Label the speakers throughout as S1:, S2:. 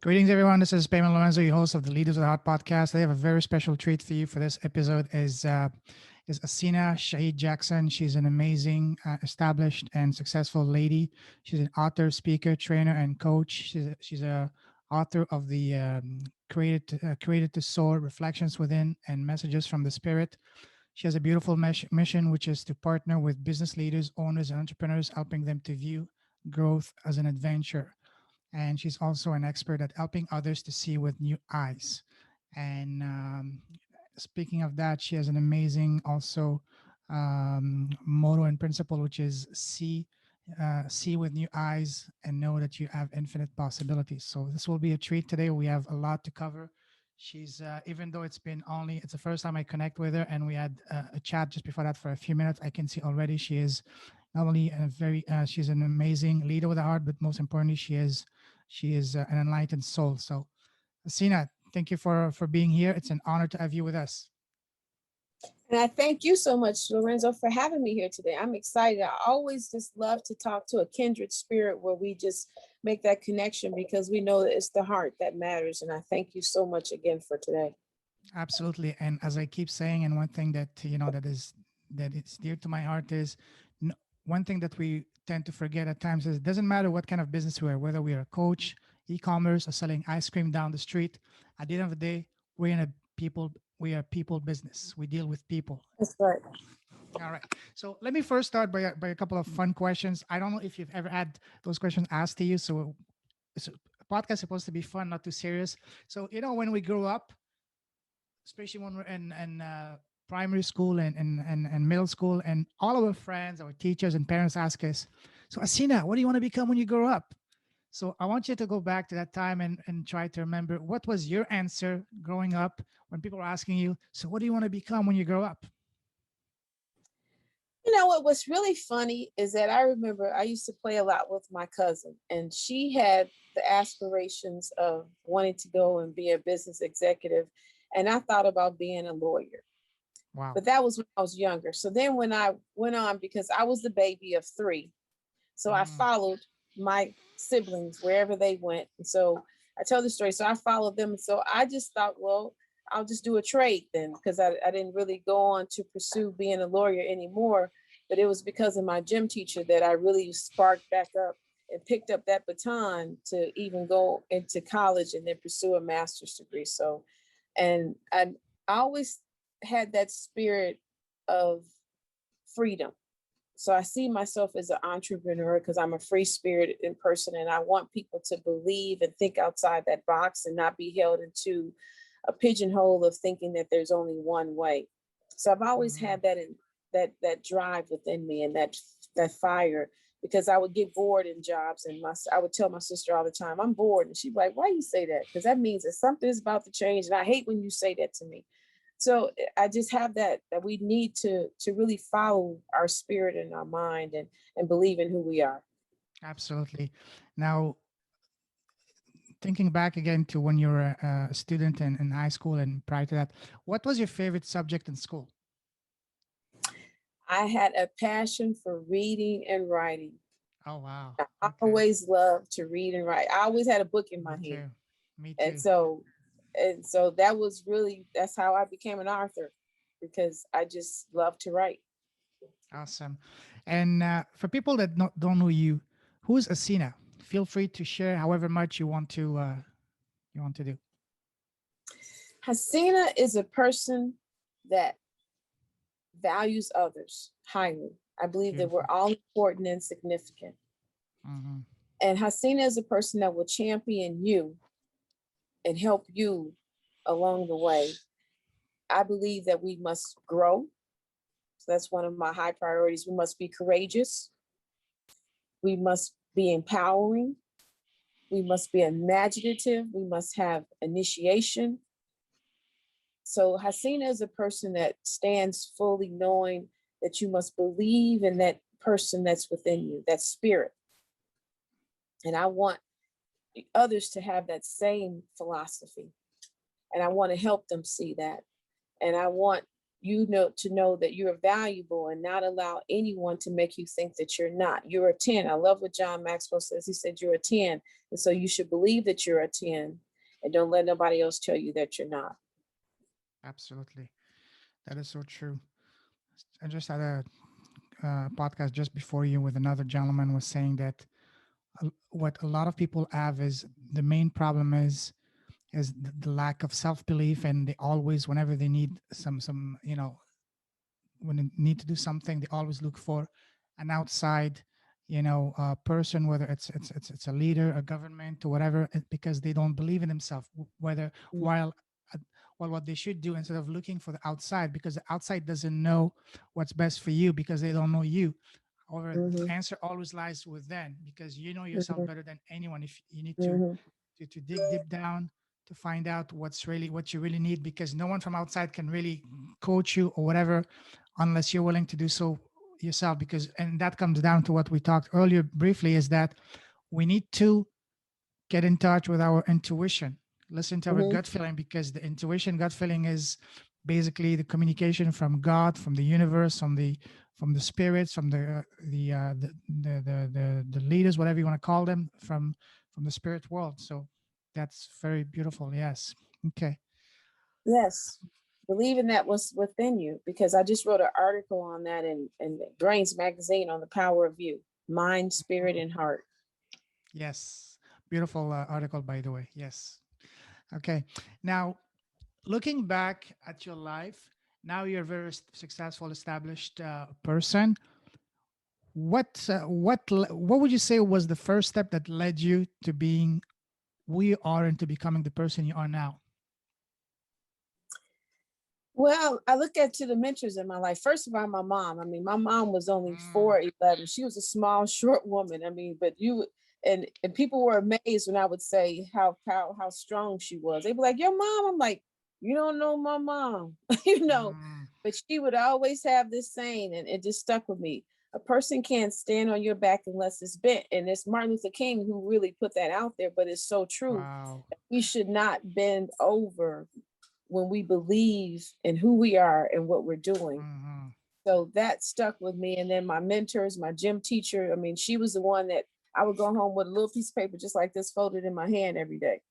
S1: Greetings, everyone. This is Payman Lorenzo, your host of the Leaders of the Heart podcast. I have a very special treat for you for this episode. Is Haseena Shaheed Jackson. She's an amazing, established, and successful lady. She's an author, speaker, trainer, and coach. She's a author of the Created to Soar: Reflections Within and Messages from the Spirit. She has a beautiful mission, which is to partner with business leaders, owners, and entrepreneurs, helping them to view growth as an adventure, and she's also an expert at helping others to see with new eyes. And speaking of that, she has an amazing also motto and principle, which is see with new eyes and know that you have infinite possibilities. So this will be a treat today. We have a lot to cover. She's even though it's the first time I connect with her, and we had a chat just before that for a few minutes. I can see already she is not only a very she's an amazing leader with a heart, but most importantly, she is an enlightened soul. So, Haseena, thank you for being here. It's an honor to have you with us.
S2: And I thank you so much, Lorenzo, for having me here today. I'm excited. I always just love to talk to a kindred spirit where we just make that connection because we know that it's the heart that matters. And I thank you so much again for today.
S1: Absolutely. And as I keep saying, and one thing that that it's dear to my heart is one thing that we tend to forget at times is it doesn't matter what kind of business we are, whether we are a coach, e-commerce, or selling ice cream down the street. At the end of the day, we're in a people we are people business. We deal with people.
S2: That's right.
S1: All right. So let me first start by a couple of fun questions. I don't know if you've ever had those questions asked to you. So a podcast is supposed to be fun, not too serious. So when we grew up, especially when we're in primary school and middle school, and all of our friends, our teachers and parents ask us, so Haseena, what do you want to become when you grow up? So I want you to go back to that time and try to remember what was your answer growing up when people were asking you, so what do you want to become when you grow up?
S2: You know what? What's really funny is that I remember I used to play a lot with my cousin, and she had the aspirations of wanting to go and be a business executive. And I thought about being a lawyer.
S1: Wow.
S2: But that was when I was younger. So then when I went on, because I was the baby of three, so I
S1: Mm,
S2: followed my siblings wherever they went. And so I tell the story. So I followed them. So I just thought, well, I'll just do a trade then, because I didn't really go on to pursue being a lawyer anymore. But it was because of my gym teacher that I really sparked back up and picked up that baton to even go into college and then pursue a master's degree. So, and I always had that spirit of freedom. So I see myself as an entrepreneur because I'm a free spirited in person, and I want people to believe and think outside that box and not be held into a pigeonhole of thinking that there's only one way. So I've always
S1: mhm.
S2: had that drive within me, and that fire, because I would get bored in jobs, and I would tell my sister all the time, I'm bored, and she'd be like, why you say that? Because that means that something is about to change, and I hate when you say that to me. So I just have that we need to really follow our spirit and our mind, and believe in who we are.
S1: Absolutely. Now, thinking back again to when you were a student in high school and prior to that, what was your favorite subject in school?
S2: I had a passion for reading and writing.
S1: Oh, wow.
S2: I
S1: Okay.
S2: always loved to read and write. I always had a book in my
S1: Me
S2: hand.
S1: too. Me
S2: And
S1: too.
S2: so that was really, that's how I became an author, because I just love to write.
S1: Awesome. And for people that don't know you, who's Asina? Feel free to share however much you want to do.
S2: Haseena is a person that values others highly. I believe that we're
S1: Beautiful.
S2: all important and significant.
S1: Hmm.
S2: And Haseena is a person that will champion you and help you along the way. I believe that we must grow. So that's one of my high priorities. We must be courageous. We must be empowering. We must be imaginative. We must have initiation. So Haseena is a person that stands fully knowing that you must believe in that person that's within you, that spirit. And I want others to have that same philosophy. And I want to help them see that. And I want you know, to know that you're valuable and not allow anyone to make you think that you're not. You're a 10. I love what John Maxwell says. He said you're a 10. And so you should believe that you're a 10 and don't let nobody else tell you that you're not.
S1: Absolutely. That is so true. I just had a podcast just before you with another gentleman was saying that what a lot of people have is the main problem is the lack of self-belief, and they always, whenever they need some when they need to do something, they always look for an outside, person, whether it's a leader, a government, or whatever, because they don't believe in themselves. Whether while uh, well, what they should do, instead of looking for the outside, because the outside doesn't know what's best for you, because they don't know you. However, the
S2: Mm-hmm,
S1: answer always lies within, because you know yourself
S2: mm-hmm,
S1: better than anyone. If you need
S2: mm-hmm,
S1: to dig deep down to find out what you really need, because no one from outside can really coach you or whatever, unless you're willing to do so yourself. Because, and that comes down to what we talked earlier briefly, is that we need to get in touch with our intuition, listen to our
S2: mm-hmm.
S1: gut feeling, because the intuition, gut feeling, is basically the communication from God, from the universe, from the spirits, from the leaders, whatever you want to call them, from the spirit world. So that's very beautiful. Yes. Okay.
S2: Yes. Believing that was within you, because I just wrote an article on that in Brains Magazine on the power of you, mind, spirit, and heart.
S1: Yes. Beautiful article, by the way. Yes. Okay. Now, looking back at your life, now you're a very successful, established person. What would you say was the first step that led you to being who you are and to becoming the person you are now?
S2: Well, I look at to the mentors in my life. First of all, my mom. I mean, my mom was only
S1: Mm,
S2: 4'11". She was a small, short woman. I mean, but you and people were amazed when I would say how strong she was. They'd be like, "Your mom." I'm like, "You don't know my mom," you know.
S1: mm,
S2: But she would always have this saying, and it just stuck with me. A person can't stand on your back unless it's bent. And it's Martin Luther King who really put that out there, but it's so true.
S1: wow.
S2: We should not bend over when we believe in who we are and what we're doing.
S1: Hmm.
S2: So that stuck with me. And then my mentors, my gym teacher, I mean, she was the one that I would go home with a little piece of paper just like this folded in my hand every day.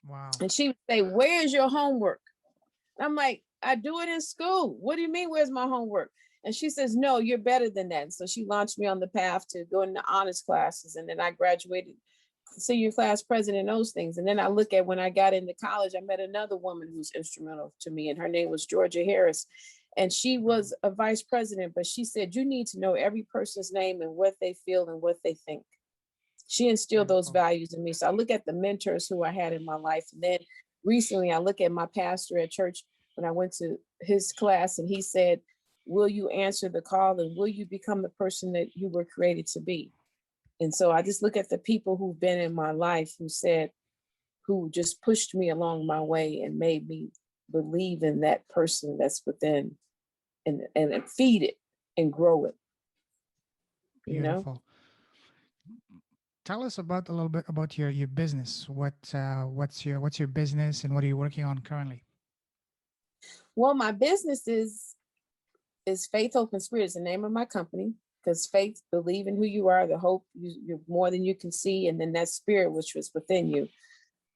S1: Wow.
S2: And she would say, "Where's your homework?" I'm like, "I do it in school. What do you mean, where's my homework?" And she says, "No, you're better than that." And so she launched me on the path to go into honors classes. And then I graduated senior class president, those things. And then I look at when I got into college, I met another woman who's instrumental to me, and her name was Georgia Harris. And she
S1: Mm,
S2: was a vice president, but she said, "You need to know every person's name and what they feel and what they think." She instilled those
S1: beautiful.
S2: values in me. So I look at the mentors who I had in my life. And then recently I look at my pastor at church when I went to his class, and he said, "Will you answer the call and will you become the person that you were created to be?" And so I just look at the people who've been in my life who just pushed me along my way and made me believe in that person that's within, and feed it and grow it, you know?
S1: Beautiful. Tell us about a little bit about your business. What's your business, and what are you working on currently?
S2: Well, my business is Faith, Hope, and Spirit is the name of my company, because faith, believe in who you are, the hope, you're more than you can see, and then that spirit which was within you.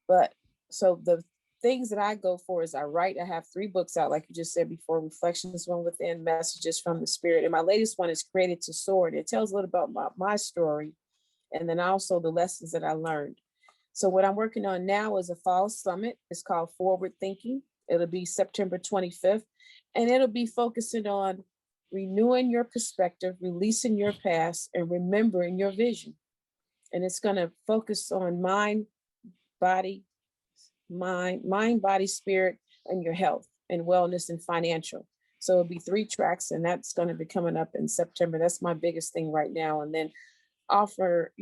S2: But so the things that I go for is I write. I have 3 books out, like you just said before: Reflections from Within, Messages from the Spirit. And my latest one is Created to Soar. It tells a little about my story, and then also the lessons that I learned. So what I'm working on now is a fall summit. It's called Forward Thinking. It'll be September 25th, and it'll be focusing on renewing your perspective, releasing your past, and remembering your vision. And it's going to focus on body, mind, body, spirit, and your health and wellness and financial. So it'll be 3 tracks, and that's going to be coming up in September. That's my biggest thing right now. And then offer,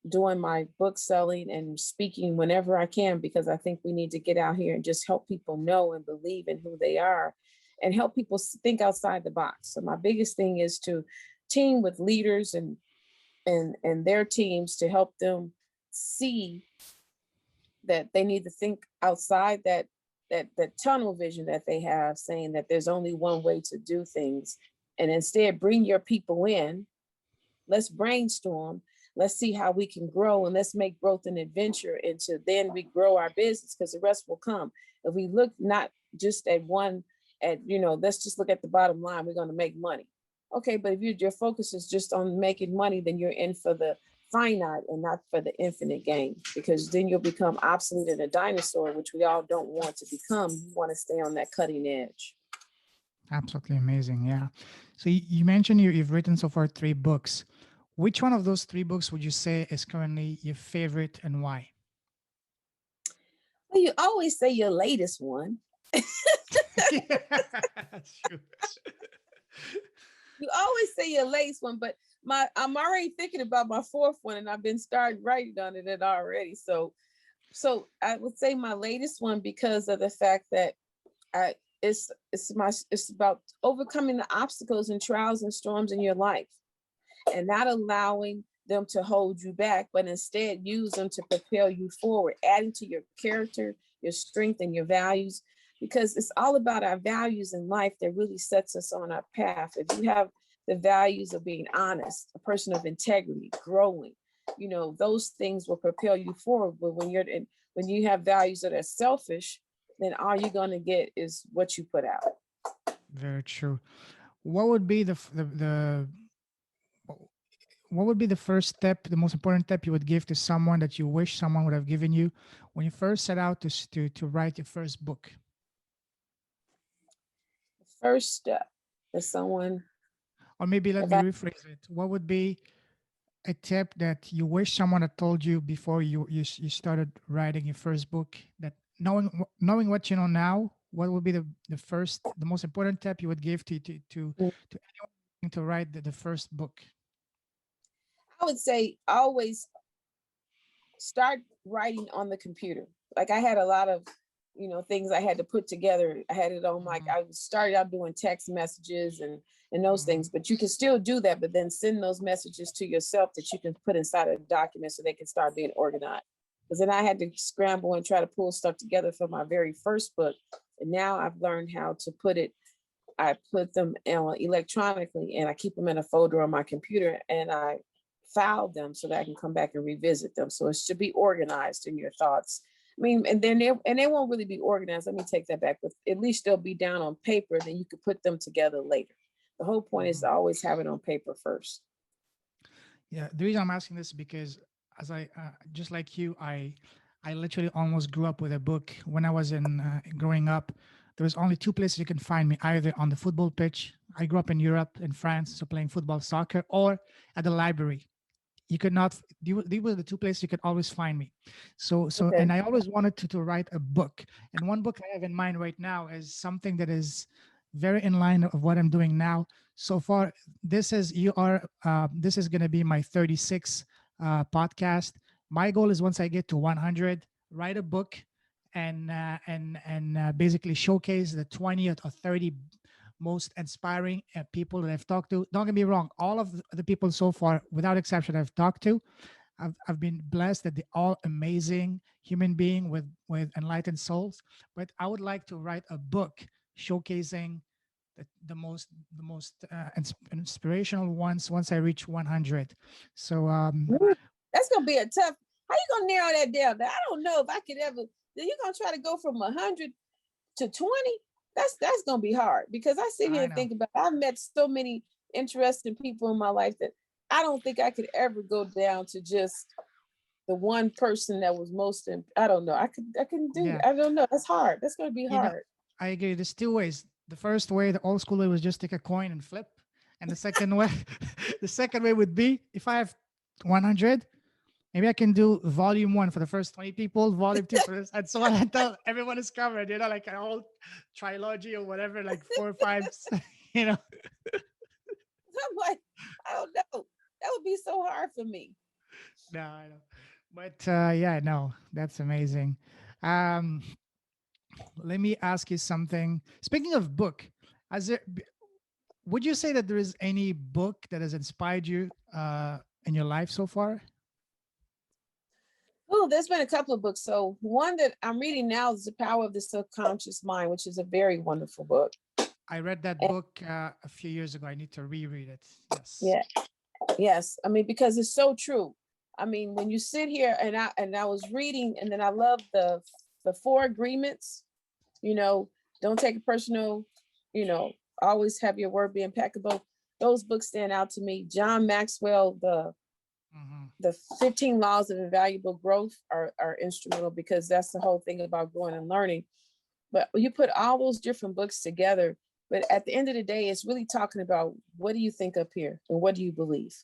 S2: doing my book selling and speaking whenever I can, because I think we need to get out here and just help people know and believe in who they are and help people think outside the box. So my biggest thing is to team with leaders and their teams to help them see that they need to think outside that tunnel vision that they have, saying that there's only one way to do things, and instead bring your people in. Let's brainstorm. Let's see how we can grow, and let's make growth an adventure into then we grow our business, because the rest will come. If we look not just at one, let's just look at the bottom line, we're going to make money. Okay, but if your focus is just on making money, then you're in for the finite and not for the infinite gain, because then you'll become obsolete and a dinosaur, which we all don't want to become. You want to stay on that cutting edge.
S1: Absolutely amazing. Yeah. So you mentioned you've written so far 3 books. Which one of those 3 books would you say is currently your favorite and why?
S2: Well, you always say your latest one.
S1: Yeah, that's true.
S2: You always say your latest one, but I'm already thinking about my 4th one, and I've been starting writing on it already. So I would say my latest one, because of the fact that I it's about overcoming the obstacles and trials and storms in your life, and not allowing them to hold you back, but instead use them to propel you forward, adding to your character, your strength, and your values, because it's all about our values in life that really sets us on our path. If you have the values of being honest, a person of integrity, growing, those things will propel you forward. But when you have values that are selfish, then all you're going to get is what you put out.
S1: Very true. What would be the what would be the first step, the most important step you would give to someone that you wish someone would have given you when you first set out to write your first book?
S2: The first step is someone,
S1: Or maybe let
S2: if
S1: me
S2: I
S1: rephrase it. What would be a tip that you wish someone had told you before you started writing your first book? That knowing what you know now, what would be the most important tip you would give to anyone to write the first book?
S2: I would say always start writing on the computer. Like I had a lot of, things I had to put together. I had it on
S1: Mhm,
S2: I started out doing text messages and those
S1: mhm,
S2: things, but you can still do that, but then send those messages to yourself that you can put inside a document so they can start being organized. Because then I had to scramble and try to pull stuff together for my very first book. And now I've learned how to I put them electronically, and I keep them in a folder on my computer, and I file them so that I can come back and revisit them. So it should be organized in your thoughts. I mean, and then they won't really be organized. Let me take that back, but at least they'll be down on paper. Then you could put them together later. The whole point is
S1: mhm.
S2: to always have it on paper first.
S1: Yeah, the reason I'm asking this is because as I just like you, I literally almost grew up with a book. When I was in growing up, there was only 2 places you can find me: either on the football pitch. I grew up in Europe, in France, so playing football, soccer, or at the library. You could not. These were the 2 places you could always find me. And
S2: Okay.
S1: I always wanted to write a book. And one book I have in mind right now is something that is very in line of what I'm doing now. So far, this is going to be my 36 podcast. My goal is, once I get to 100, write a book and basically showcase the 20 or 30 most inspiring people that I've talked to. Don't get me wrong, all of the people so far, without exception, I've talked to, I've been blessed that they're all amazing human being with enlightened souls. But I would like to write a book showcasing the most inspirational ones once I reach 100. So
S2: Ooh, that's gonna be a tough. How you gonna narrow that down? Now, I don't know if I could ever. Then you're gonna try to go from 100 to 20. That's gonna be hard, because I sit here
S1: I
S2: and
S1: know.
S2: think about. I've met so many interesting people in my life that I don't think I could ever go down to just the one person that was most. I don't know. I couldn't do.
S1: Yeah,
S2: I don't know. That's hard. That's gonna be
S1: you know,
S2: hard.
S1: I agree. There's 2 ways. The first way, the old school way, was just take a coin and flip. And the second way, the second way would be, if I have 100, maybe I can do volume 1 for the first 20 people, volume 2 for this, and so on until everyone is covered. Like a whole trilogy or whatever, like 4 or 5. You know.
S2: I'm like, I don't know. That would be so hard for me.
S1: No, I know. But yeah, no, that's amazing. Um, Let me ask you something. Speaking of book, has there, would you say that there is any book that has inspired you in your life so far?
S2: Oh, there's been a couple of books. So one that I'm reading now is The Power of the Subconscious Mind, which is a very wonderful book.
S1: I read that
S2: And
S1: book a few years ago. I need to reread it. Yes.
S2: yeah, yes. I mean, because it's so true. I mean, when you sit here and I was reading, and then I love the four agreements, you know, don't take it personal, you know, always have your word be impeccable. Those books stand out to me. John Maxwell,
S1: Hmm.
S2: the 15 laws of invaluable growth are instrumental, because that's the whole thing about growing and learning. But you put all those different books together, but at the end of the day, it's really talking about, what do you think up here and what do you believe?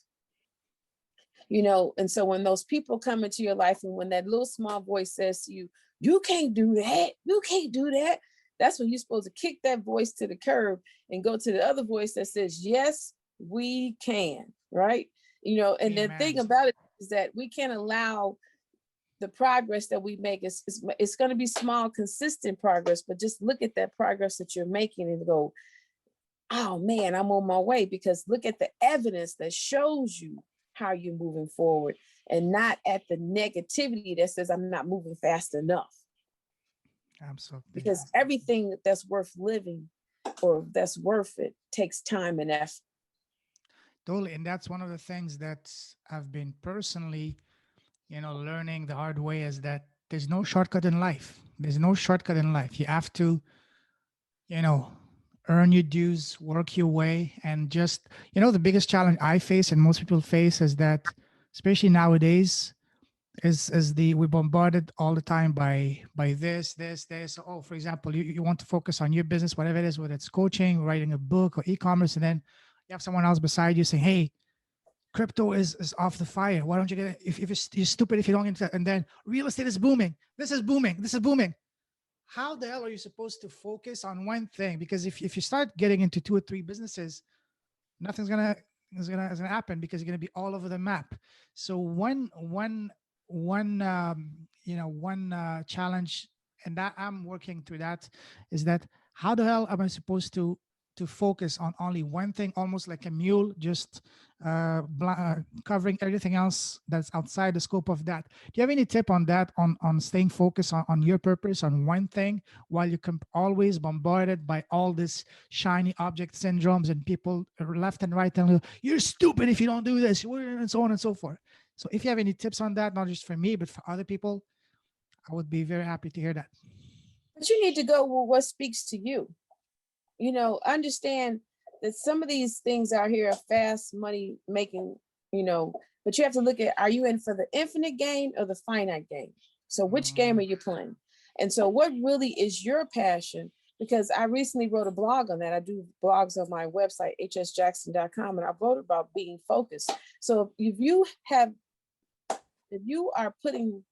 S2: You know, and so when those people come into your life, and when that little small voice says to you, you can't do that, you can't do that, that's when you're supposed to kick that voice to the curb and go to the other voice that says, yes, we can, right? You know, and the thing
S1: Amen.
S2: about it is that we can't allow the progress that we make it's going to be small, consistent progress, but just look at that progress that you're making and go, oh man, I'm on my way, because look at the evidence that shows you how you're moving forward, and not at the negativity that says I'm not moving fast enough.
S1: Absolutely.
S2: Because everything that's worth living, or that's worth it, takes time and effort.
S1: Totally. And that's one of the things that I've been personally, learning the hard way, is that there's no shortcut in life. There's no shortcut in life. You have to, you know, earn your dues, work your way, and just, the biggest challenge I face and most people face is that, especially nowadays, is the we're bombarded all the time by this. Oh, for example, you want to focus on your business, whatever it is, whether it's coaching, writing a book, or e-commerce, and then you have someone else beside you saying, hey, crypto is off the fire. Why don't you get it? If you're stupid if you don't get it, and then real estate is booming. This is booming. This is booming. How the hell are you supposed to focus on one thing? Because if you start getting into two or three businesses, nothing's gonna is gonna happen, because you're gonna be all over the map. So one challenge, and that I'm working through that, is that how the hell am I supposed to focus on only one thing, almost like a mule, just covering everything else that's outside the scope of that. Do you have any tip on that, on staying focused on your purpose, on one thing, while you can always bombarded by all this shiny object syndromes and people left and right telling you, you're stupid if you don't do this, and so on and so forth? So if you have any tips on that, not just for me, but for other people, I would be very happy to hear that.
S2: But you need to go with what speaks to you. You know, understand that some of these things out here are fast money making, you know, but you have to look at, are you in for the infinite game or the finite game? So which game are
S1: Mm,
S2: you playing? And so what really is your passion? Because I recently wrote a blog on that. I do blogs on my website, hsjackson.com, and I wrote about being focused. So if you are putting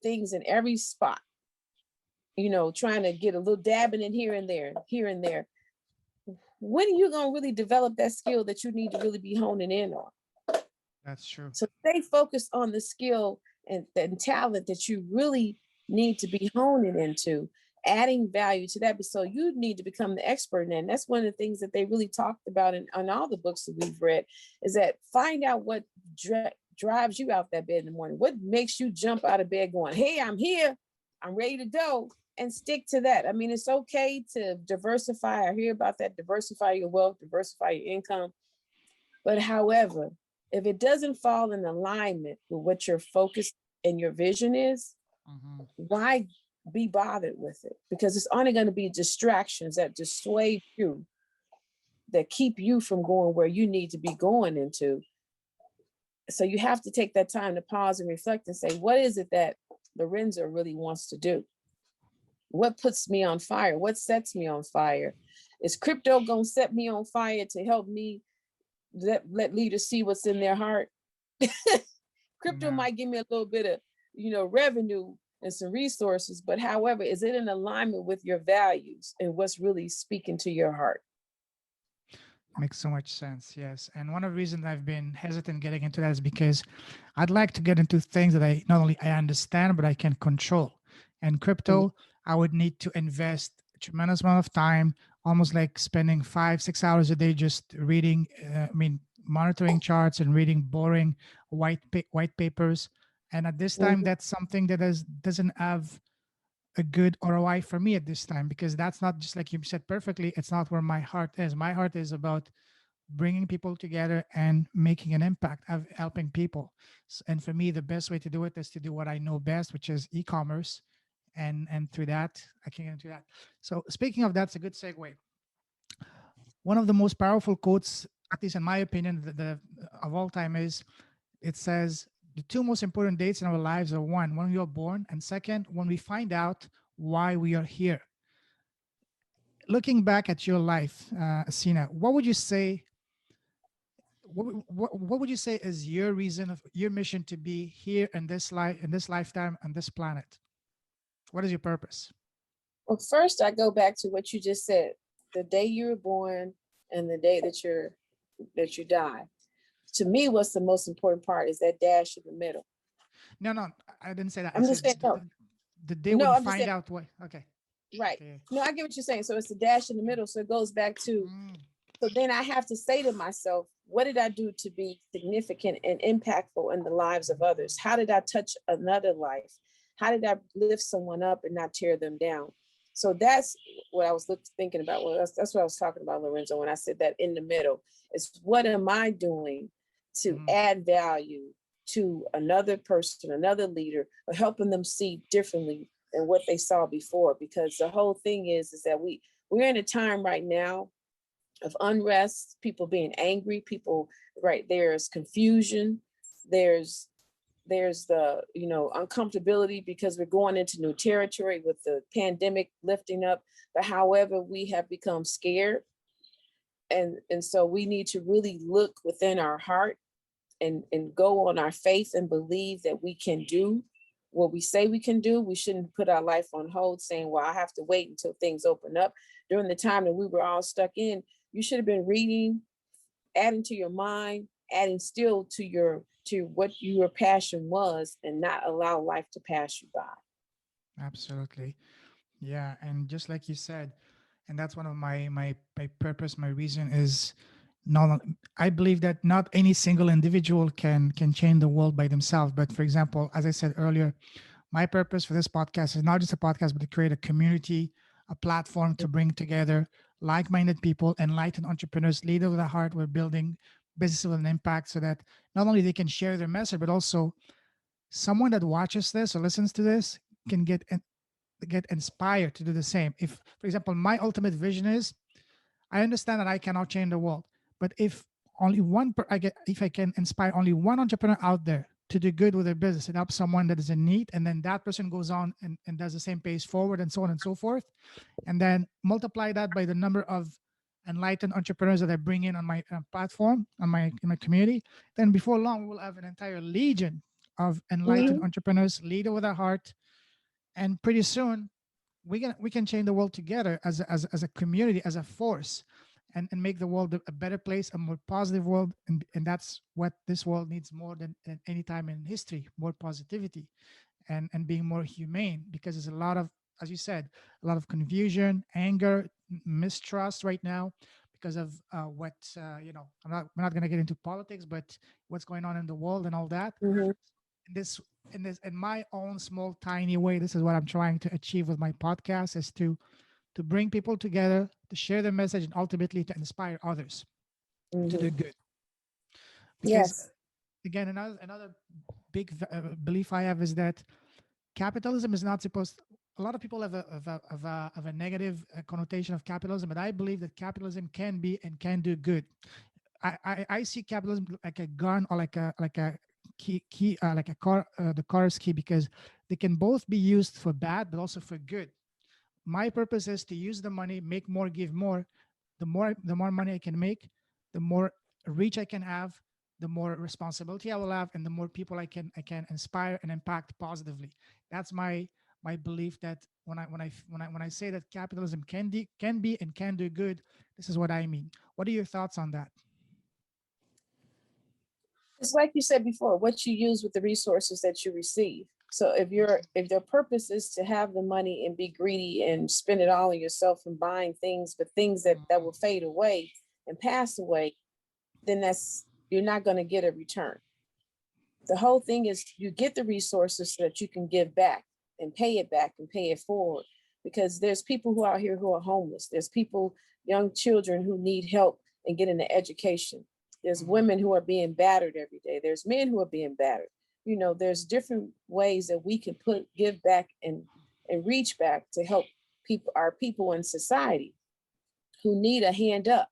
S2: things in every spot, you know, trying to get a little dabbing in here and there, when are you going to really develop that skill that you need to really be honing in on?
S1: that's true.
S2: So stay focused on the skill and talent that you really need to be honing into, adding value to that. But so you need to become the expert in that. And that's one of the things that they really talked about in all the books that we've read, is that find out what drives you out that bed in the morning. What makes you jump out of bed going, hey, I'm here, I'm ready to go, and stick to that. I mean, it's okay to diversify. I hear about that. Diversify your wealth, diversify your income. But however, if it doesn't fall in alignment with what your focus and your vision is,
S1: Mhm.
S2: why be bothered with it? Because it's only going to be distractions that dissuade you, that keep you from going where you need to be going into. So you have to take that time to pause and reflect and say, what is it that Lorenzo really wants to do? What puts me on fire? What sets me on fire? Is crypto going to set me on fire to help me let leaders see what's in their heart? Crypto
S1: No.
S2: might give me a little bit of, revenue and some resources, but however, is it in alignment with your values and what's really speaking to your heart?
S1: Makes so much sense. Yes. And one of the reasons I've been hesitant getting into that is because I'd like to get into things that I not only I understand, but I can control. And crypto, I would need to invest a tremendous amount of time, almost like spending 5, 6 hours a day just reading, monitoring charts and reading boring white papers. And at this time,
S2: Mhm.
S1: that's something that doesn't have a good ROI for me at this time, because that's not, just like you said perfectly, it's not where my heart is. My heart is about bringing people together and making an impact of helping people. And for me, the best way to do it is to do what I know best, which is e-commerce. And through that, I can get into that. So speaking of, that's a good segue. One of the most powerful quotes, at least in my opinion, the of all time, is, it says the two most important dates in our lives are, one, when we are born, and second, when we find out why we are here. Looking back at your life, Asina, what would you say? What would you say is your reason of your mission to be here in this life, in this lifetime, on this planet? What is your purpose?
S2: Well, first I go back to what you just said. The day you were born and the day that you die. To me, what's the most important part is that dash in the middle.
S1: No, no, I didn't say that. I
S2: I'm just
S1: said
S2: saying, no,
S1: the day when
S2: no,
S1: you
S2: I'm just
S1: find
S2: saying,
S1: out what. Okay,
S2: right.
S1: okay.
S2: No, I get what you're saying. So it's the dash in the middle. So it goes back to,
S1: Mm,
S2: so then I have to say to myself, what did I do to be significant and impactful in the lives of others? How did I touch another life? How did I lift someone up and not tear them down? So that's what I was thinking about. Well, that's what I was talking about, Lorenzo, when I said that in the middle. Is what am I doing to
S1: mm,
S2: add value to another person, another leader, or helping them see differently than what they saw before? Because the whole thing is that we're in a time right now of unrest, people being angry, people, right, there's confusion, there's the uncomfortability because we're going into new territory with the pandemic lifting up, but however we have become scared, and so we need to really look within our heart and go on our faith and believe that we can do what we say we can do. We shouldn't put our life on hold saying, well, I have to wait until things open up. During the time that we were all stuck in, you should have been reading, adding to your mind, adding still to what your passion was, and not allow life to pass you by.
S1: absolutely. Yeah, and just like you said, and that's one of my purpose, my reason is, not, I believe that not any single individual can change the world by themselves. But for example, as I said earlier, my purpose for this podcast is not just a podcast, but to create a community, a platform to bring together like-minded people, enlightened entrepreneurs, leaders with a heart. We're building businesses with an impact, so that not only they can share their message, but also someone that watches this or listens to this can get inspired to do the same. If, for example, my ultimate vision is, I understand that I cannot change the world, but if only if I can inspire only one entrepreneur out there to do good with their business and help someone that is in need, and then that person goes on and does the same pace forward, and so on and so forth, and then multiply that by the number of enlightened entrepreneurs that I bring in on my platform, on my in my community, then before long we'll have an entire legion of enlightened
S2: Mhm.
S1: entrepreneurs, leader with a heart, and pretty soon we can change the world together as a community, as a force, and make the world a better place, a more positive world. And that's what this world needs more than any time in history: more positivity and being more humane, because there's a lot of, as you said, a lot of confusion, anger, mistrust right now because of what we're not going to get into politics, but what's going on in the world and all that.
S2: Mhm.
S1: this in my own small tiny way, this is what I'm trying to achieve with my podcast, is to bring people together, to share their message, and ultimately to inspire others to
S2: Mhm.
S1: do good. Because
S2: Yes.
S1: again, another big belief I have is that capitalism is not supposed, a lot of people have a negative connotation of capitalism, but I believe that capitalism can be and can do good. I see capitalism like a gun, or like a key like a car, the car's key, because they can both be used for bad but also for good. My purpose is to use the money, make more, give more. The more money I can make, the more reach I can have, the more responsibility I will have, and the more people I can inspire and impact positively. That's my belief, that when I say that capitalism can be and can do good, this is what I mean. What are your thoughts on that?
S2: It's like you said before, what you use with the resources that you receive. So if their purpose is to have the money and be greedy and spend it all on yourself and buying things, but things that will fade away and pass away, then that's, you're not going to get a return. The whole thing is you get the resources so that you can give back and pay it back and pay it forward. Because there's people who are out here who are homeless. There's people, young children who need help and getting an education. There's women who are being battered every day. There's men who are being battered. You know, there's different ways that we can give back and reach back to help our people in society who need a hand up,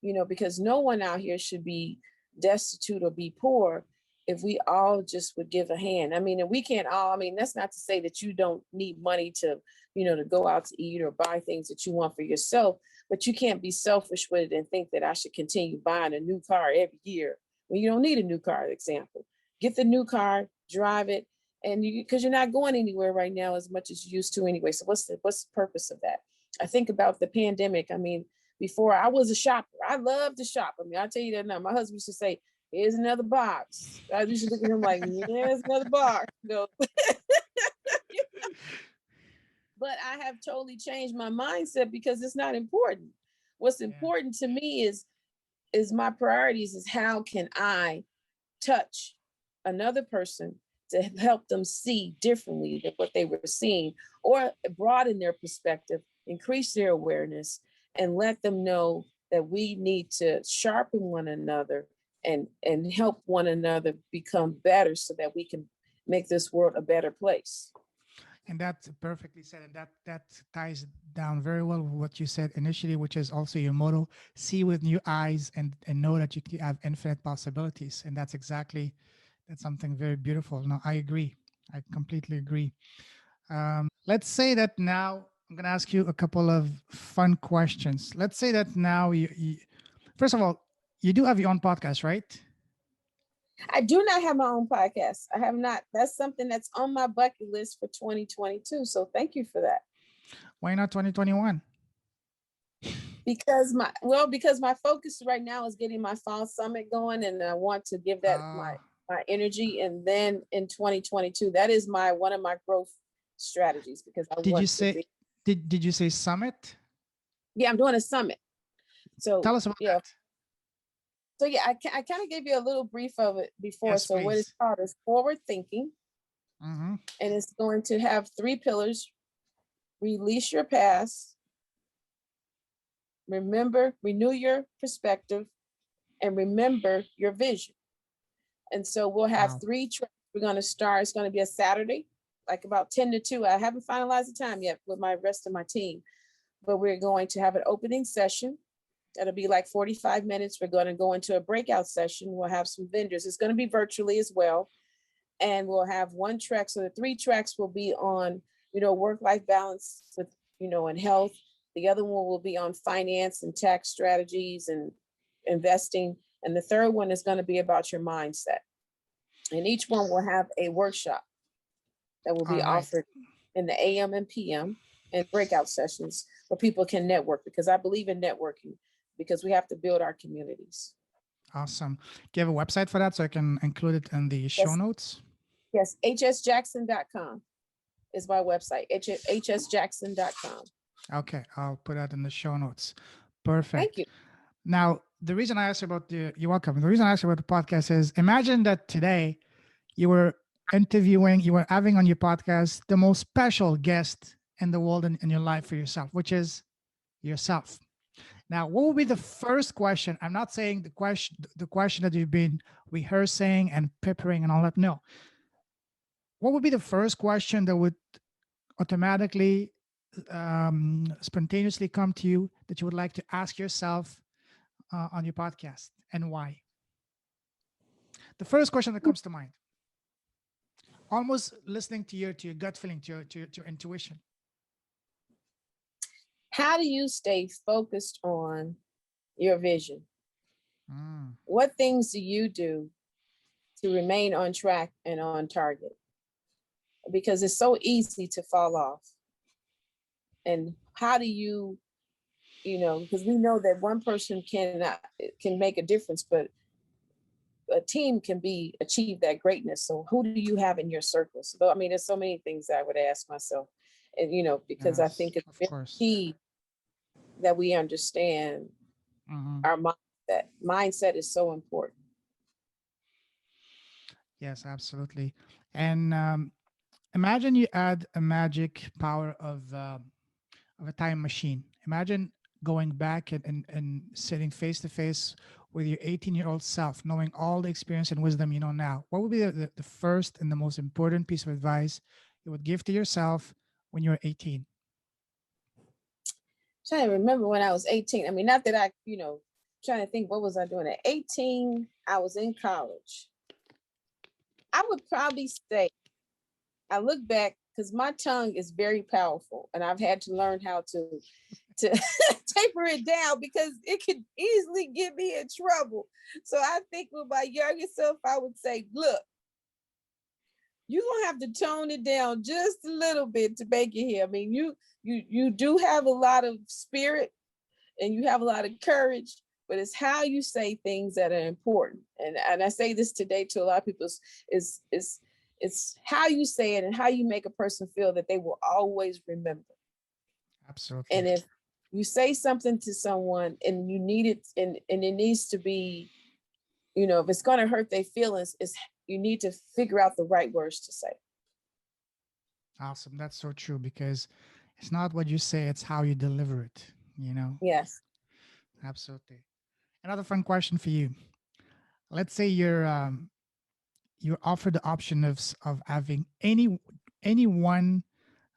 S2: you know, because no one out here should be destitute or be poor if we all just would give a hand. I mean, and we can't all, I mean, that's not to say that you don't need money to, you know, to go out to eat or buy things that you want for yourself, but you can't be selfish with it and think that I should continue buying a new car every year when you don't need a new car, example. Get the new car, drive it, and because you're not going anywhere right now as much as you used to anyway. So what's the purpose of that? I think about the pandemic. I mean, before I was a shopper, I loved to shop. I mean, I'll tell you that now. My husband used to say, here's another box. I used to look at him like, here's another box. You know? But I have totally changed my mindset because it's not important. What's important to me is my priorities is how can I touch another person to help them see differently than what they were seeing, or broaden their perspective, increase their awareness, and let them know that we need to sharpen one another and help one another become better so that we can make this world a better place.
S1: And that's perfectly said. And that ties down very well with what you said initially, which is also your motto: see with new eyes and know that you have infinite possibilities. And that's something very beautiful. No, I agree. I completely agree. Let's say that now I'm going to ask you a couple of fun questions. Let's say that now first of all, you do have your own podcast, right?
S2: I do not have my own podcast. I have not. That's something that's on my bucket list for 2022. So thank you for that.
S1: Why not 2021?
S2: Because my focus right now is getting my fall summit going, and I want to give that my energy. And then in 2022, that is one of my growth strategies, because I
S1: did you say summit?
S2: Yeah, I'm doing a summit. So
S1: tell us about that.
S2: So yeah, I kind of gave you a little brief of it before.
S1: Yes,
S2: so
S1: please.
S2: What it's called is forward thinking. And it's going to have 3 pillars: release your past, renew your perspective, and remember your vision. And so we'll have 3 tracks. We're going to start. It's going to be a Saturday, like about 10 to 2. I haven't finalized the time yet with my rest of my team, but we're going to have an opening session. That'll be like 45 minutes. We're going to go into a breakout session. We'll have some vendors. It's going to be virtually as well. And we'll have 1 track. So the 3 tracks will be on, work-life balance with, and health. The other one will be on finance and tax strategies and investing. And the third one is going to be about your mindset. And each one will have a workshop that will be offered in the AM and PM, and breakout sessions where people can network, because I believe in networking, because we have to build our communities.
S1: Awesome. Do you have a website for that so I can include it in the show notes?
S2: Yes, hsjackson.com is my website, hsjackson.com.
S1: Okay, I'll put that in the show notes. Perfect.
S2: Thank you.
S1: Now, the reason I asked about you're welcome. The reason I asked about the podcast is, imagine that today you were having on your podcast the most special guest in the world in your life for yourself, which is yourself. Now, what would be the first question? I'm not saying the question that you've been rehearsing and preparing and all that. No. What would be the first question that would automatically, spontaneously come to you that you would like to ask yourself on your podcast, and why? The first question that comes to mind, almost listening to your gut feeling, to your intuition.
S2: How do you stay focused on your vision? What things do you do to remain on track and on target? Because it's so easy to fall off. And how do you, because we know that one person can make a difference, but a team can achieve that greatness. So who do you have in your circle? So, I mean, there's so many things I would ask myself, and, because I think it's very key that we understand our mindset. Mindset is so important.
S1: Yes, absolutely. And imagine you add a magic power of a time machine. Imagine going back and sitting face to face with your 18-year-old self, knowing all the experience and wisdom you know now. What would be the first and the most important piece of advice you would give to yourself when you were 18?
S2: Trying to remember when I was 18. I mean, not that I, trying to think what was I doing at 18. I was in college. I would probably say I look back because my tongue is very powerful, and I've had to learn how to taper it down because it could easily get me in trouble. So I think with my younger self, I would say, look, you're gonna have to tone it down just a little bit to make it here. I mean, you do have a lot of spirit and you have a lot of courage, but it's how you say things that are important. And I say this today to a lot of people is it's how you say it and how you make a person feel that they will always remember.
S1: Absolutely.
S2: And if you say something to someone and you need it and it needs to be, if it's going to hurt their feelings, is you need to figure out the right words to say.
S1: Awesome. That's so true because it's not what you say, it's how you deliver it, you know?
S2: Yes.
S1: Absolutely. Another fun question for you. Let's say you're offered the option of having any one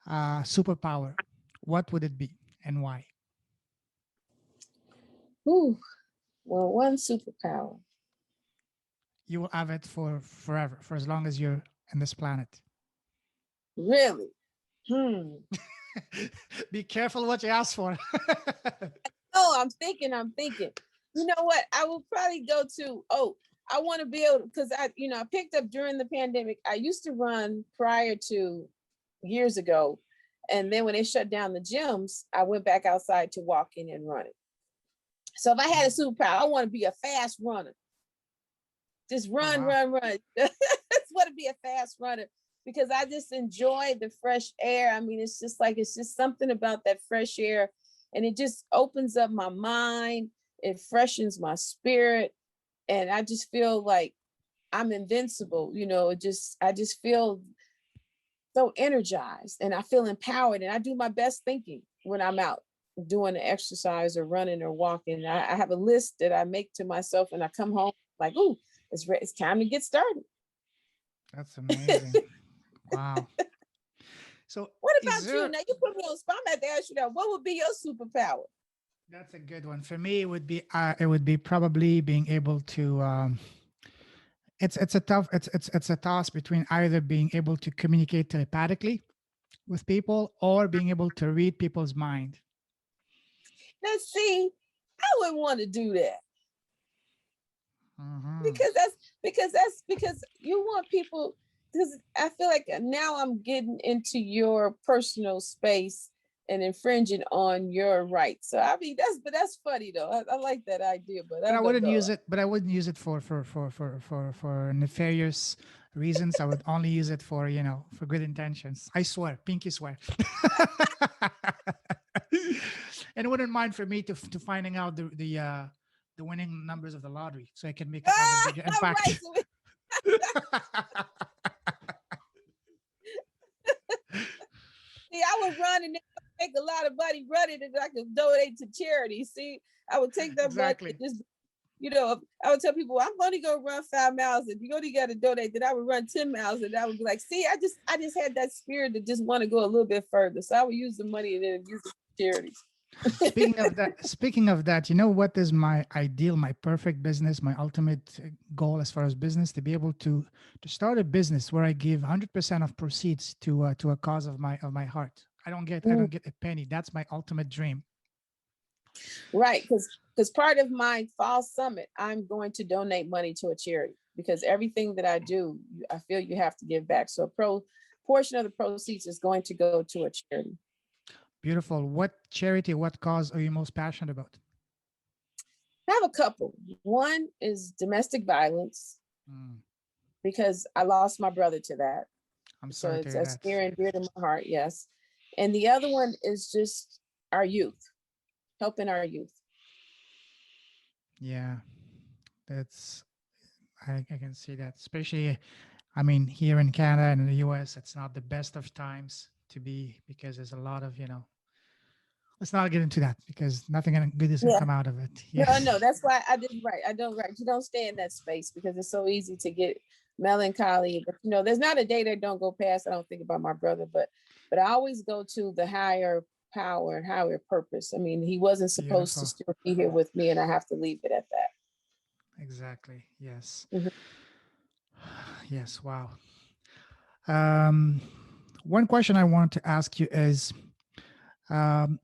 S1: superpower. What would it be and why?
S2: Ooh, well, one superpower.
S1: You will have it for forever, for as long as you're in this planet.
S2: Really? Hmm.
S1: Be careful what you ask for.
S2: Oh, I'm thinking. You know what? I will probably go to, I want to be able, because I picked up during the pandemic. I used to run prior to years ago. And then when they shut down the gyms, I went back outside to walking and running. So if I had a superpower, I want to be a fast runner. Just
S1: Oh
S2: run,
S1: wow.
S2: run, run. Just want to be a fast runner because I just enjoy the fresh air. I mean, it's just something about that fresh air, and it just opens up my mind. It freshens my spirit, and I just feel like I'm invincible. I just feel so energized, and I feel empowered, and I do my best thinking when I'm out doing the exercise or running or walking. I have a list that I make to myself, and I come home like, ooh, it's time to get started.
S1: That's amazing. Wow. So
S2: What
S1: is
S2: about you?
S1: there
S2: Now you put me on the spot. I'm at to ask you that. What would be your superpower?
S1: that's a good one. For me it would be probably being able to it's a tough it's a toss between either being able to communicate telepathically with people or being able to read people's mind.
S2: Now, see, I wouldn't want to do that
S1: Hmm.
S2: because you want people. Because I feel like now I'm getting into your personal space and infringing on your rights. So I mean, that's funny though. I like that idea, but
S1: But
S2: I
S1: I
S2: don't
S1: wouldn't
S2: know.
S1: use it. But I wouldn't use it for nefarious reasons. I would only use it for for good intentions. I swear, pinky swear. And it wouldn't mind for me to finding out the winning numbers of the lottery, so I can make it have a bigger
S2: All
S1: impact.
S2: right. So see, I would run and make a lot of money running, and I could donate to charity. See, I would take that money and
S1: Exactly.
S2: just, I would tell people I'm only gonna run 5 miles. If you only got to donate, then I would run 10 miles, and I would be like, see, I just had that spirit to just want to go a little bit further. So I would use the money and then use it for charities.
S1: Speaking of that, you know what is my ideal, my perfect business, my ultimate goal as far as business, to be able to start a business where I give 100% of proceeds to a cause of my heart. I
S2: Mm,
S1: don't get a penny. That's my ultimate dream.
S2: right, because part of my fall summit, I'm going to donate money to a charity because everything that I do, I feel you have to give back. So a portion of the proceeds is going to go to a charity.
S1: Beautiful. What charity, what cause are you most passionate about?
S2: I have a couple. One is domestic violence
S1: Mm,
S2: because I lost my brother to that.
S1: I'm
S2: So
S1: sorry to
S2: it's
S1: hear
S2: that's
S1: that.
S2: near and dear to my heart, yes. And the other one is just our youth, helping our youth.
S1: Yeah, that's I can see that, especially. I mean, here in Canada and in the US, it's not the best of times to be, because there's a lot of, let's not get into that, because nothing good is going to
S2: Yeah.
S1: come out of it.
S2: No,
S1: Yes.
S2: no, that's why I didn't write. I don't write. You don't stay in that space because it's so easy to get melancholy. But there's not a day that don't go past. I don't think about my brother, but I always go to the higher power and higher purpose. I mean, he wasn't supposed to
S1: Beautiful.
S2: still be here with me, and I have to leave it at that.
S1: Exactly. Yes.
S2: Mhm.
S1: Yes. Wow. Um, One question I want to ask you is, um,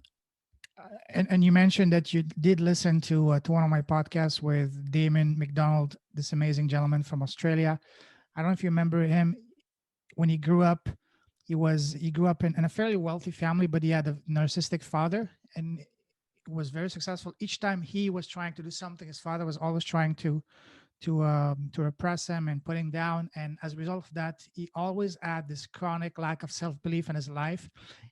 S1: and you mentioned that you did listen to one of my podcasts with Damon McDonald, this amazing gentleman from Australia. I don't know if you remember him. When he grew up, he grew up in a fairly wealthy family, but he had a narcissistic father, and was very successful. Each time he was trying to do something, his father was always trying to repress him and put him down. And as a result of that, he always had this chronic lack of self-belief in his life.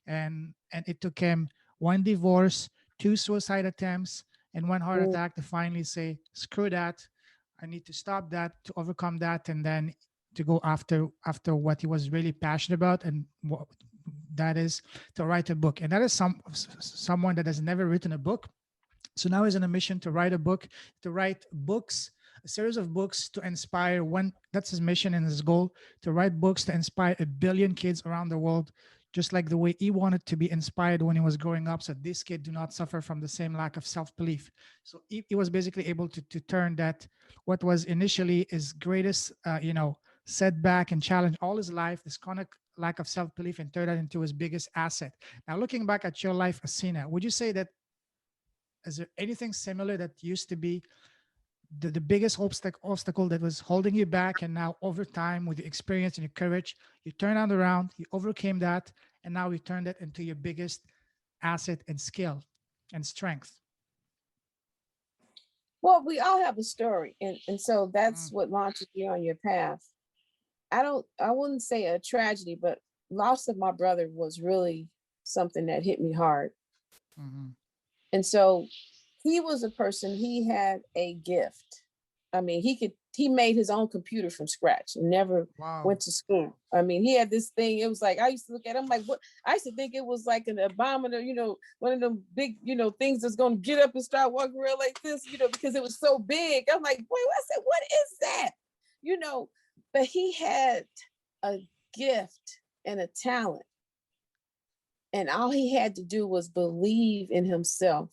S1: And it took him one divorce, two suicide attempts, and one heart
S2: Mm.
S1: attack to finally say, screw that. I need to stop that, to overcome that, and then to go after what he was really passionate about, and what that is to write a book. And that is someone that has never written a book. So now he's on a mission to write a book, to write books, a series of books to inspire one. That's his mission and his goal, to write books to inspire 1 billion kids around the world, just like the way he wanted to be inspired when he was growing up. So this kid do not suffer from the same lack of self-belief. So he was basically able to turn that, what was initially his greatest, setback and challenge all his life, this chronic lack of self-belief, and turn that into his biggest asset. Now, looking back at your life, Asina, would you say that, is there anything similar that used to be the biggest obstacle that was holding you back, and now over time with your experience and your courage, you turned it around, you overcame that, and now you turned it into your biggest asset and skill and strength?
S2: Well, we all have a story, and so that's
S1: Mm,
S2: what launches you on your path. I wouldn't say a tragedy, but loss of my brother was really something that hit me hard.
S1: mhm.
S2: And so he was a person, he had a gift. I mean, he made his own computer from scratch and never
S1: Wow.
S2: went to school. I mean, he had this thing. It was like, I used to look at him like, what? I used to think it was like an abominable, one of them big, things that's going to get up and start walking around like this, because it was so big. I'm like, wait, I said, what is that? You know, but he had a gift and a talent, and all he had to do was believe in himself,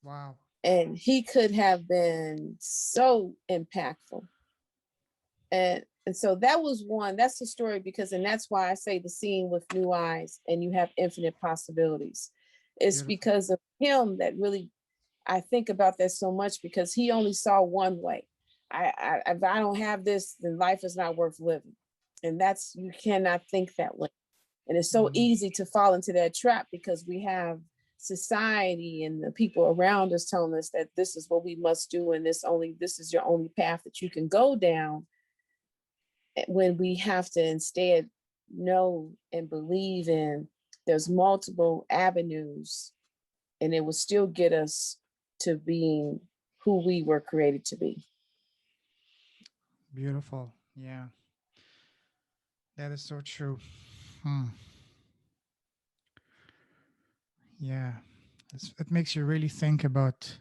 S1: Wow.
S2: and he could have been so impactful. And so that was one. That's the story, because, and that's why I say the scene with new eyes and you have infinite possibilities. It's
S1: Beautiful.
S2: because of him that really, I think about that so much, because he only saw one way. If I don't have this, then life is not worth living. And that's, you cannot think that way. And it's so
S1: Mhm.
S2: easy to fall into that trap, because we have society and the people around us telling us that this is what we must do, and this is your only path that you can go down, when we have to instead know and believe in there's multiple avenues, and it will still get us to being who we were created to be.
S1: Beautiful. Yeah, that is so true. Hmm. Yeah, it makes you really think about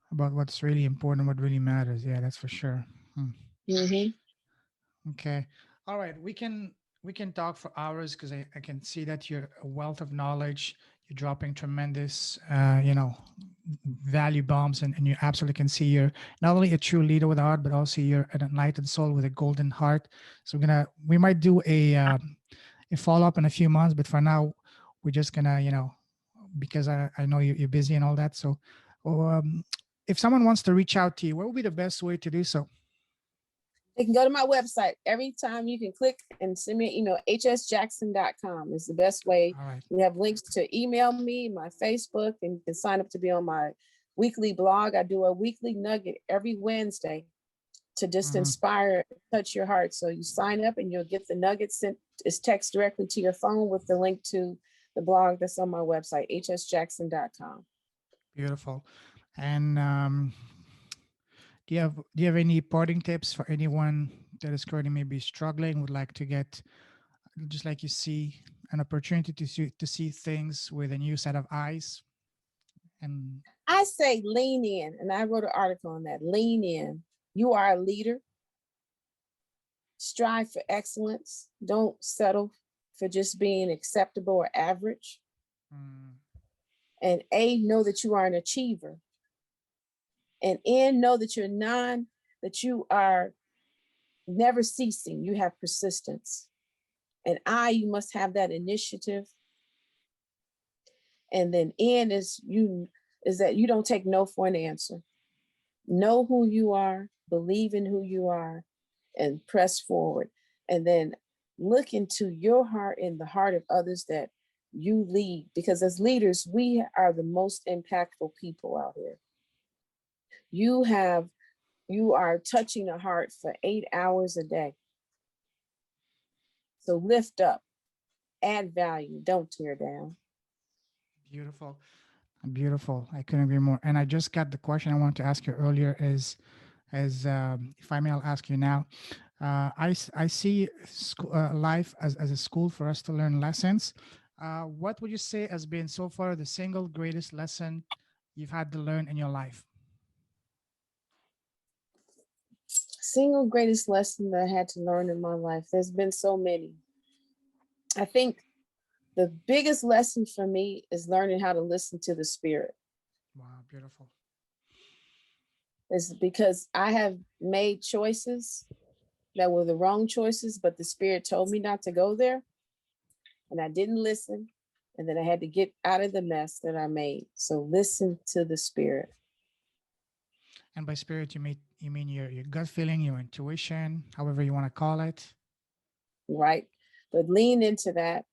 S1: what's really important, what really matters. Yeah, that's for sure. Hmm.
S2: Mm-hmm.
S1: Okay. All right. We can talk for hours, because I can see that you're a wealth of knowledge. You're dropping tremendous value bombs, and you absolutely can see you're not only a true leader with a heart, but also you're an enlightened soul with a golden heart. So we might do a follow up in a few months, but for now we're just gonna, because I know you're busy and all that. So um, if someone wants to reach out to you, what would be the best way to do so?
S2: They can go to my website. Every time you can click and send me an email. hsjackson.com is the best way.
S1: All right.
S2: We have links to email me, my Facebook, and you can sign up to be on my weekly blog. I do a weekly nugget every Wednesday to just
S1: Mhm.
S2: inspire, touch your heart. So you sign up and you'll get the nuggets sent as text directly to your phone with the link to the blog that's on my website, hsjackson.com.
S1: Beautiful. And do you have any parting tips for anyone that is currently maybe struggling, would like to get, just like you see, an opportunity to see things with a new set of eyes. And
S2: I say lean in, and I wrote an article on that. Lean in. You are a leader. Strive for excellence. Don't settle for just being acceptable or average.
S1: mm,
S2: And A, know that you are an achiever. And N, know that that you are never ceasing. You have persistence. And I, you must have that initiative. And then N is that you don't take no for an answer. Know who you are, believe in who you are, and press forward. And then look into your heart and the heart of others that you lead. Because as leaders, we are the most impactful people out here. You have you are touching a heart for 8 hours a day. So lift up, add value, don't tear down.
S1: beautiful, beautiful. I couldn't agree more. And I just got the question I wanted to ask you earlier is if I may, I'll ask you now. I see life as a school for us to learn lessons. What would you say has been so far the single greatest lesson you've had to learn in your life?
S2: Single greatest lesson that I had to learn in my life. There's been so many. I think the biggest lesson for me is learning how to listen to the spirit.
S1: Wow, beautiful.
S2: Is because I have made choices that were the wrong choices, but the spirit told me not to go there, and I didn't listen. And then I had to get out of the mess that I made. So listen to the spirit.
S1: And by spirit, you mean your gut feeling, your intuition, however you want to call it.
S2: Right? But lean into that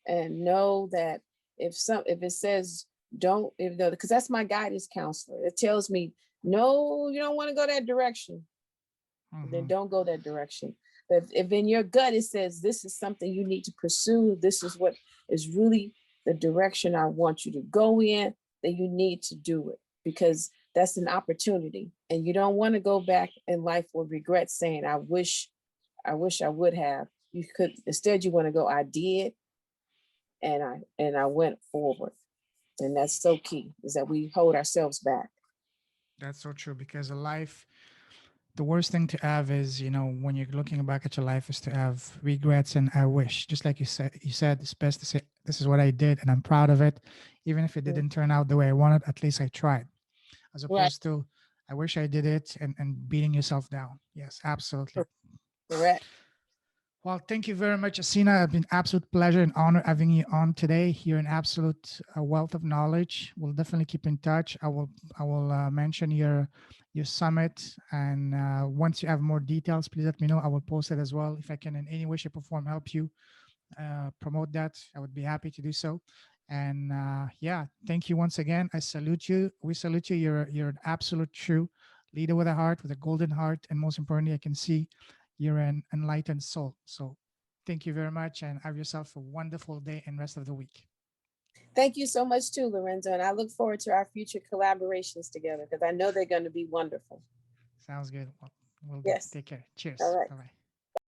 S2: and know that if it says don't, if the because that's my guidance counselor. It tells me, no, you don't want to go that direction, then
S1: Mm-hmm.
S2: don't go that direction. But if in your gut it says this is something you need to pursue, this is what is really the direction I want you to go in, then you need to do it, because that's an opportunity. And you don't want to go back in life with regret saying, I would have. You could instead you want to go, I did, and I went forward. And that's so key, is that we hold ourselves back.
S1: That's so true because a life, the worst thing to have is, when you're looking back at your life, is to have regrets and I wish. Just like you said it's best to say, this is what I did and I'm proud of it. Even if it didn't turn out the way I wanted, at least I tried. As
S2: Right.
S1: opposed to, I wish I did it, and beating yourself down. Yes, absolutely.
S2: Correct.
S1: Well, thank you very much, Asina. It's been absolute pleasure and honor having you on today. You're an absolute wealth of knowledge. We'll definitely keep in touch. I will mention your summit, and once you have more details, please let me know. I will post it as well. If I can in any way, shape, or form help you promote that, I would be happy to do so. And yeah, thank you once again. I salute you. We salute you. You're an absolute true leader with a heart, with a golden heart, and most importantly, I can see you're an enlightened soul. So thank you very much, and have yourself a wonderful day and rest of the week.
S2: Thank you so much too, Lorenzo. And I look forward to our future collaborations together, because I know they're going to be wonderful.
S1: Sounds good. Well, we'll do.
S2: Yes.
S1: Take care.
S2: All
S1: Cheers.
S2: right.
S1: Bye bye.